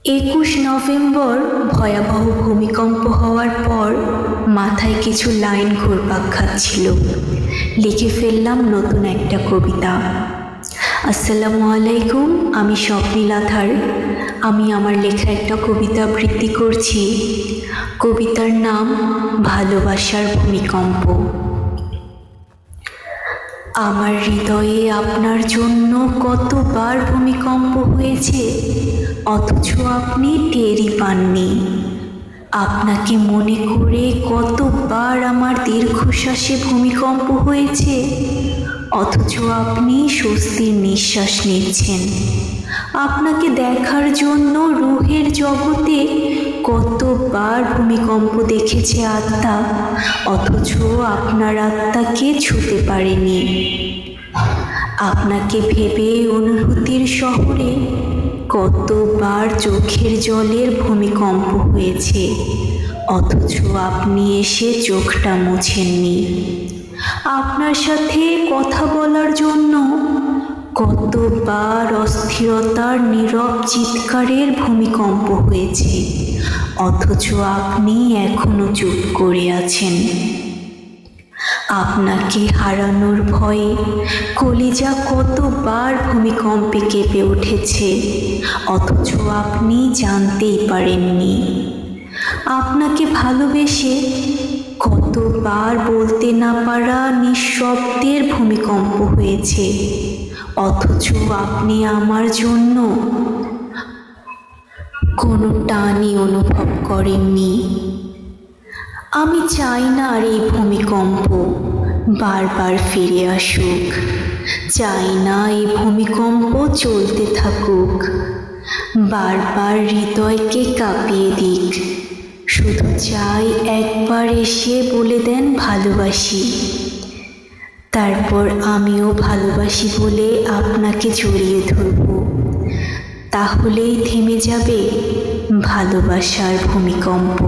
21 November ভয়াবহ ভূমিকম্প হওয়ার পর মাথায় কিছু লাইন ঘুরপাক খাচ্ছিল। লিখে ফেললাম নতুন একটা কবিতা। আসসালামু আলাইকুম, আমি স্বপ্নিল আধার। আমি আমার লেখা একটা কবিতা আবৃত্তি করছি। কবিতার নাম ভালোবাসার ভূমিকম্প। আমার হৃদয়ে আপনার জন্য কতবার ভূমিকম্প হয়েছে, অথচ আপনি টেরই পাননি। আপনাকে মনে করে কতবার আমার দীর্ঘশ্বাসে ভূমিকম্প হয়েছে, অথচ আপনি স্বস্তির নিঃশ্বাস নিচ্ছেন। আপনাকে দেখার জন্য রুহের জগতে কতবার ভূমিকম্প দেখেছে আত্মা, অথচ আপনার আত্মাকে ছুঁতে পারেনি। আপনাকে ভেবে অনুভূতির শহরে কতবার চোখের জলের ভূমিকম্প হয়েছে, অথচ আপনি এসে চোখটা মুছেননি। আপনার সাথে কথা বলার জন্য কতবার অস্থিরতার নীরব চিৎকারের ভূমিকম্প হয়েছে, অথচ আপনি এখনো চুপ করে আছেন। আপনাকে হারানোর ভয়ে কলিজা কতবার ভূমিকম্পে কেঁপে উঠেছে, অথচ আপনি জানতেই পারেননি। আপনাকে ভালোবেসে কতবার বলতে না পারা নিঃশব্দের ভূমিকম্প হয়েছে, অথচ আপনি আমার জন্য কোনো টানই অনুভব করেননি। আমি চাই না আর এই ভূমিকম্প বারবার ফিরে আসুক। চাই না এই ভূমিকম্প চলতে থাকুক, বারবার হৃদয়কে কাঁপিয়ে দিক। শুধু চাই একবার এসে বলে দেন ভালোবাসি, তারপর আমিও ভালোবাসি বলে আপনাকে জড়িয়ে ধরব। তাহলেই থেমে যাবে ভালোবাসার ভূমিকম্প।